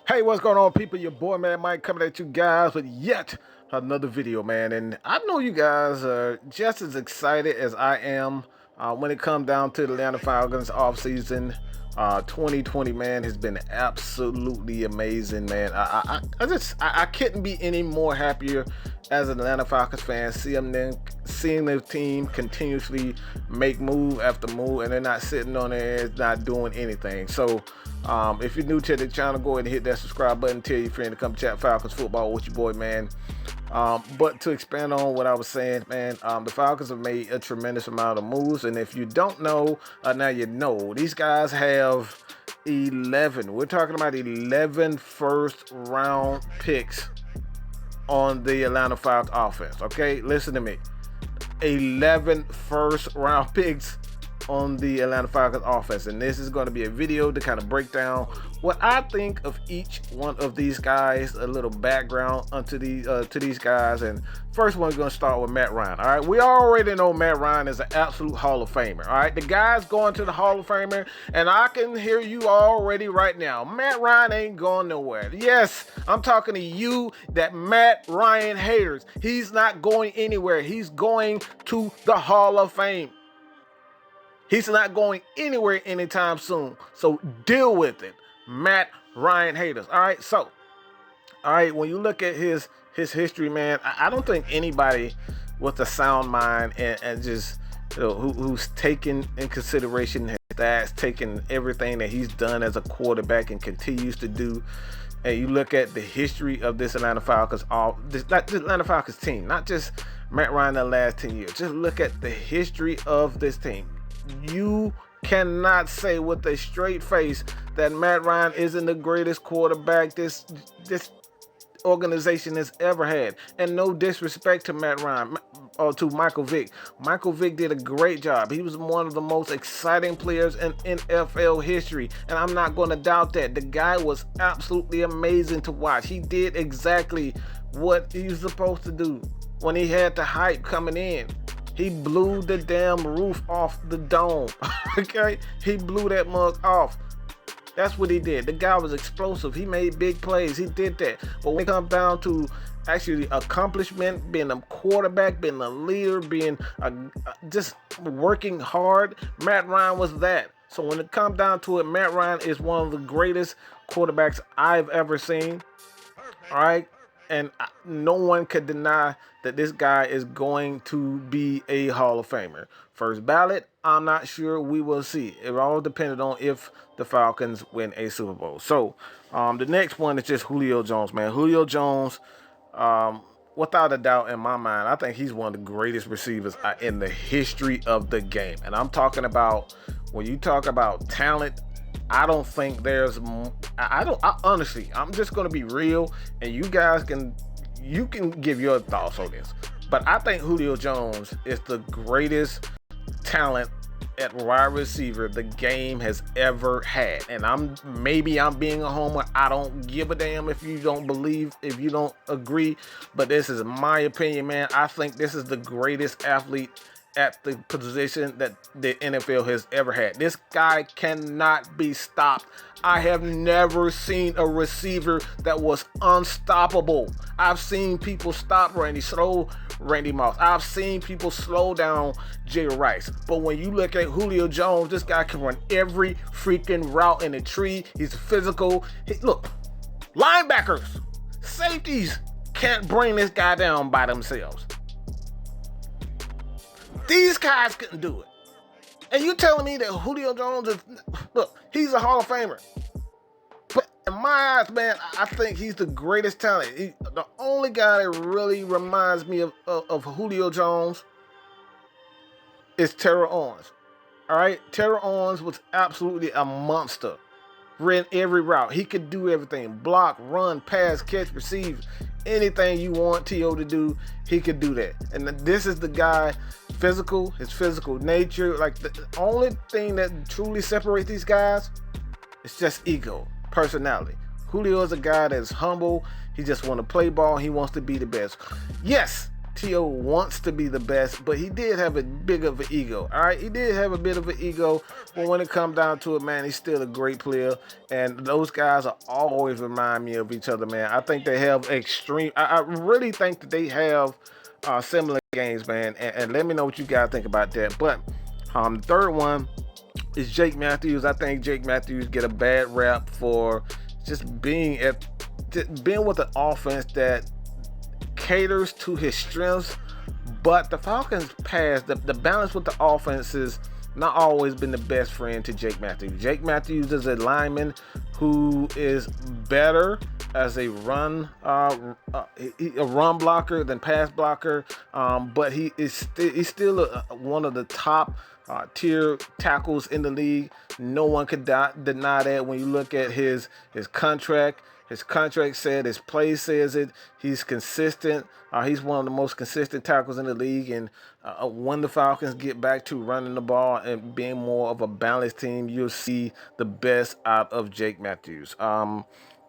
Hey, what's going on, people? Your boy, man, Mike, coming at you guys with yet another video, man. And I know you guys are just as excited as I am when it comes down to the Atlanta Falcons offseason. 2020, man, has been absolutely amazing, man. I couldn't be any more happier as an Atlanta Falcons fan, seeing their team continuously make move after move, and they're not sitting on their ass, not doing anything. So if you're new to the channel, go ahead and hit that subscribe button. Tell your friend to come chat Falcons football with your boy, man. But to expand on what I was saying, man, the Falcons have made a tremendous amount of moves. And if you don't know, now you know. These guys have 11. We're talking about 11 first-round picks on the Atlanta Falcons offense. Okay, listen to me. 11 first-round picks on the Atlanta Falcons offense, and this is going to be a video to kind of break down what I think of each one of these guys, a little background onto these to these guys. And first one, we're going to start with Matt Ryan. All right, we already know Matt Ryan is an absolute Hall of Famer. All right, the guy's going to the Hall of Famer, and I can hear you already right now. Matt Ryan ain't going nowhere. Yes, I'm talking to you, that Matt Ryan haters. He's not going anywhere. He's going to the Hall of Fame. He's not going anywhere anytime soon. So deal with it, Matt Ryan haters. All right. So, all right. When you look at his history, man, I don't think anybody with a sound mind and just, you know, who's taken in consideration his stats, taking everything that he's done as a quarterback and continues to do. And you look at the history of this Atlanta Falcons, this Atlanta Falcons team, not just Matt Ryan the last 10 years. Just look at the history of this team. You cannot say with a straight face that Matt Ryan isn't the greatest quarterback this organization has ever had. And no disrespect to Matt Ryan or to Michael Vick. Michael Vick did a great job. He was one of the most exciting players in NFL history, and I'm not going to doubt that. The guy was absolutely amazing to watch. He did exactly what he was supposed to do when he had the hype coming in. He blew the damn roof off the dome. Okay? He blew that mug off. That's what he did. The guy was explosive. He made big plays. He did that. But when it comes down to actually accomplishment, being a quarterback, being a leader, being just working hard, Matt Ryan was that. So when it comes down to it, Matt Ryan is one of the greatest quarterbacks I've ever seen. All right? And no one could deny that this guy is going to be a Hall of Famer. First ballot, I'm not sure. We will see. It all depended on if the Falcons win a Super Bowl. So the next one is just Julio Jones, man. Julio Jones, without a doubt in my mind, I think he's one of the greatest receivers in the history of the game. And I'm talking about, when you talk about talent, I don't think there's, honestly, I'm just going to be real, and you guys can give your thoughts on this. But I think Julio Jones is the greatest talent at wide receiver the game has ever had. And maybe I'm being a homer. I don't give a damn if you don't believe, if you don't agree, but this is my opinion, man. I think this is the greatest athlete at the position that the NFL has ever had. This guy cannot be stopped. I have never seen a receiver that was unstoppable. I've seen people stop slow Randy Moss. I've seen people slow down Jay Rice. But when you look at Julio Jones, this guy can run every freaking route in the tree. He's physical. Look, linebackers, safeties can't bring this guy down by themselves. These guys couldn't do it. And you telling me that Julio Jones is, look, he's a Hall of Famer. But in my eyes, man, I think he's the greatest talent. The only guy that really reminds me of Julio Jones is Terrell Owens. All right? Terrell Owens was absolutely a monster. Ran every route. He could do everything. Block, run, pass, catch, receive. Anything you want T.O. to do, he could do that. And this is the guy, physical, his physical nature. Like, the only thing that truly separates these guys is just ego, personality. Julio is a guy that's humble. He just wants to play ball. He wants to be the best. Yes, T.O. wants to be the best, but he did have a big of an ego. All right, he did have a bit of an ego, but when it comes down to it, man, he's still a great player. And those guys are always remind me of each other, man. I think they have I really think that they have similar games, man. And let me know what you guys think about that. But the third one is Jake Matthews. I think Jake Matthews get a bad rap for just being with an offense that caters to his strengths, but the Falcons the balance with the offense has not always been the best friend to Jake Matthews. Jake Matthews is a lineman who is better as a run blocker than pass blocker, but he's still one of the top tier tackles in the league. No one could deny that. When you look at his contract, his contract said, his play says it. He's consistent. He's one of the most consistent tackles in the league. And when the Falcons get back to running the ball and being more of a balanced team, you'll see the best out of Jake Matthews.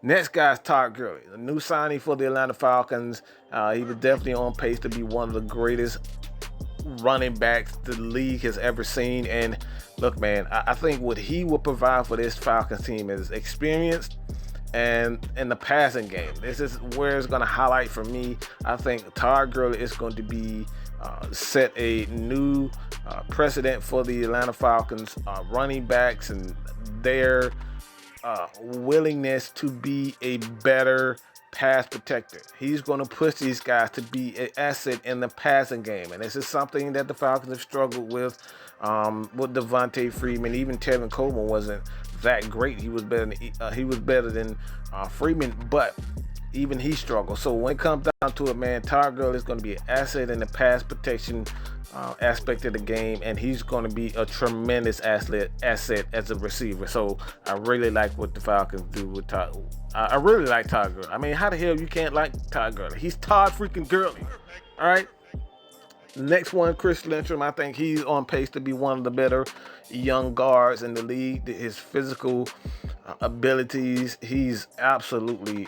Next guy is Todd Gurley, a new signing for the Atlanta Falcons. He was definitely on pace to be one of the greatest running backs the league has ever seen. And look, man, I think what he will provide for this Falcons team is experience and in the passing game. This is where it's going to highlight for me. I think Todd Gurley is going to be set a new precedent for the Atlanta Falcons running backs and their willingness to be a better pass protector. He's going to push these guys to be an asset in the passing game, and this is something that the Falcons have struggled with Devontae Freeman. Even Tevin Coleman wasn't that great. He was better than Freeman, but even he struggled. So when it comes down to it, man, Todd Gurley is going to be an asset in the pass protection aspect of the game, and he's going to be a tremendous asset as a receiver. So I really like what the Falcons do with Todd. I really like Todd Gurley. I mean, how the hell you can't like Todd Gurley? He's Todd freaking Gurley. All right. Next one, Chris Lindstrom. I think he's on pace to be one of the better young guards in the league. His physical abilities, he's absolutely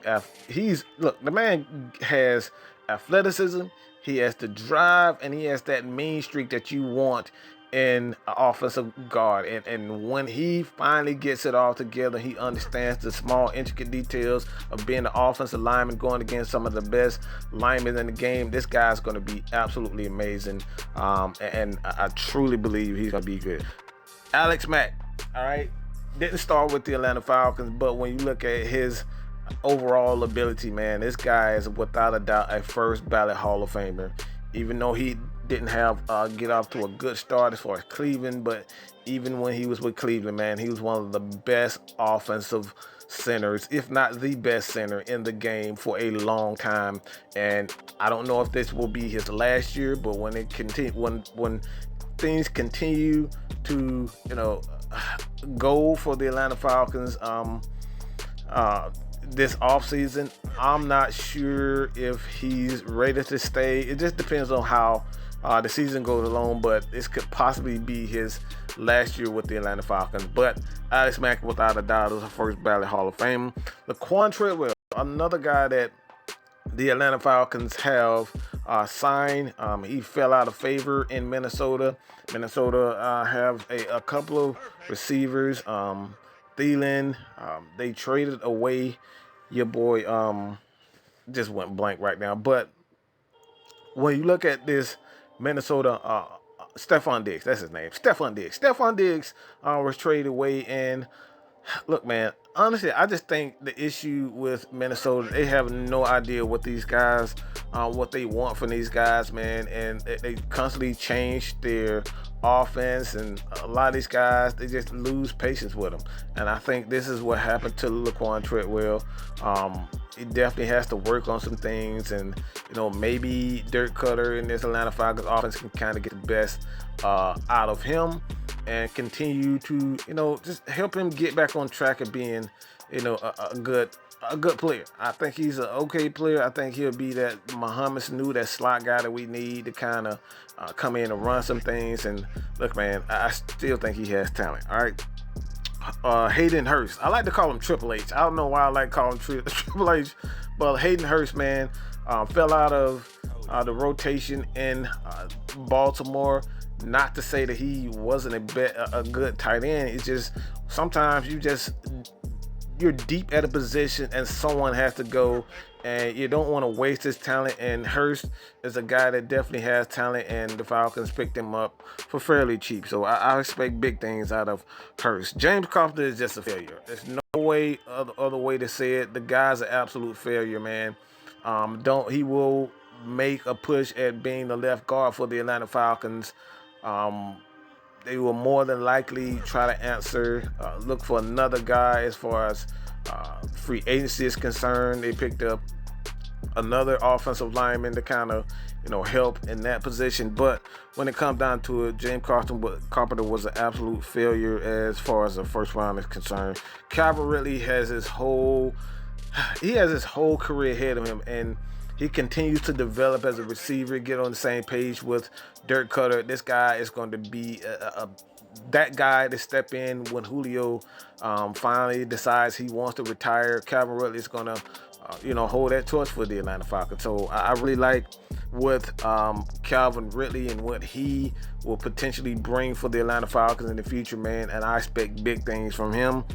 look, the man has athleticism, he has the drive, and he has that mean streak that you want in an offensive guard. And when he finally gets it all together, he understands the small, intricate details of being an offensive lineman going against some of the best linemen in the game. This guy's going to be absolutely amazing, and I truly believe he's going to be good. Alex Mack, all right, didn't start with the Atlanta Falcons, but when you look at his overall ability, man, this guy is without a doubt a first ballot Hall of Famer. Even though he didn't have get off to a good start as far as Cleveland, but even when he was with Cleveland, man, he was one of the best offensive centers, if not the best center in the game for a long time. And I don't know if this will be his last year, but when things continue to go for the Atlanta Falcons this offseason, I'm not sure if he's ready to stay. It just depends on how the season goes along, but this could possibly be his last year with the Atlanta Falcons. But Alex Mack, without a doubt, is a first ballot Hall of Fame. Laquan Treadwell, another guy that the Atlanta Falcons have signed. He fell out of favor in Minnesota. Minnesota have a couple of receivers. Thielen, they traded away your boy, just went blank right now. But when you look at this Minnesota, Stephon Diggs, that's his name, Stephon Diggs was traded away. And look, man, honestly, I just think the issue with Minnesota, they have no idea what these guys, what they want from these guys, man. And they constantly change their offense, and a lot of these guys, they just lose patience with them. And I think this is what happened to Laquan Treadwell. He definitely has to work on some things, and maybe Dirk Cutter in this Atlanta Falcons offense can kind of get the best out of him and continue to just help him get back on track of being a good player. I think he's an okay player. I think he'll be that Mohamed Sanu, that slot guy that we need to kind of come in and run some things. And look, man, I still think he has talent. All right. Hayden Hearst. I like to call him Triple H. I don't know why I like calling him Triple H, but Hayden Hearst, man, fell out of the rotation in Baltimore. Not to say that he wasn't a good tight end. It's just sometimes you're deep at a position and someone has to go, and you don't want to waste his talent. And Hearst is a guy that definitely has talent, and the Falcons picked him up for fairly cheap. So I expect big things out of Hearst. James Carpenter is just a failure. There's no way other way to say it. The guy's an absolute failure, man. He will make a push at being the left guard for the Atlanta Falcons. They will more than likely try to look for another guy as far as free agency is concerned. They picked up another offensive lineman to kind of, help in that position. But when it comes down to it, James Carpenter was an absolute failure as far as the first round is concerned. Calvin Ridley has his whole career ahead of him, and he continues to develop as a receiver, get on the same page with Dirk Cutter. This guy is going to be that guy to step in when Julio finally decides he wants to retire. Calvin Ridley is going to, hold that torch for the Atlanta Falcons. So I really like what Calvin Ridley and what he will potentially bring for the Atlanta Falcons in the future, man. And I expect big things from him.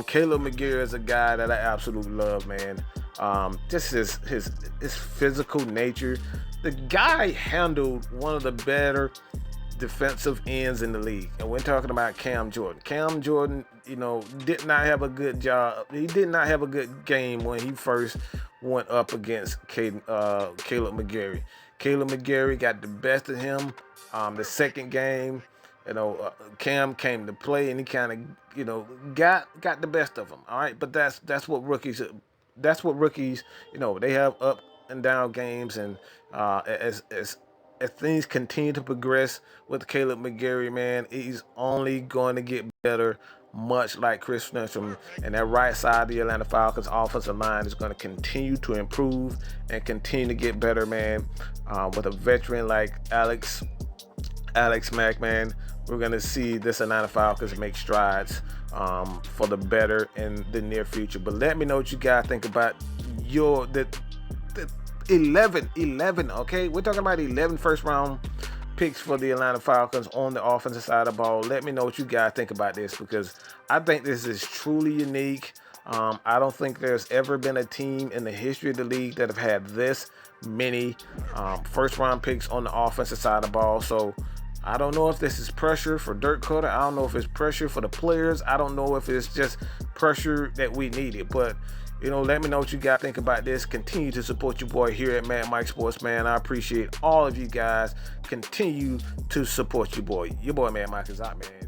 Caleb McGarry is a guy that I absolutely love, man. Just his physical nature. The guy handled one of the better defensive ends in the league, and we're talking about Cam Jordan. Cam Jordan, did not have a good job. He did not have a good game when he first went up against Caleb McGarry. Caleb McGarry got the best of him. The second game, Cam came to play, and he kind of, got the best of him. All right, but that's what rookies. That's what rookies, they have up and down games, and as things continue to progress with Caleb McGarry, man, he's only going to get better, much like Chris Nutsham. And that right side of the Atlanta Falcons offensive line is going to continue to improve and continue to get better, man. With a veteran like Alex Mack, man, we're going to see this Atlanta Falcons make strides for the better in the near future. But let me know what you guys think about the 11, okay? We're talking about 11 first round picks for the Atlanta Falcons on the offensive side of the ball. Let me know what you guys think about this, because I think this is truly unique. I don't think there's ever been a team in the history of the league that have had this many first round picks on the offensive side of the ball. So I don't know if this is pressure for Dirk Cutter. I don't know if it's pressure for the players. I don't know if it's just pressure that we needed. But, let me know what you guys think about this. Continue to support your boy here at Mad Mike Sports, man. I appreciate all of you guys. Continue to support your boy. Your boy, Mad Mike, is out, man.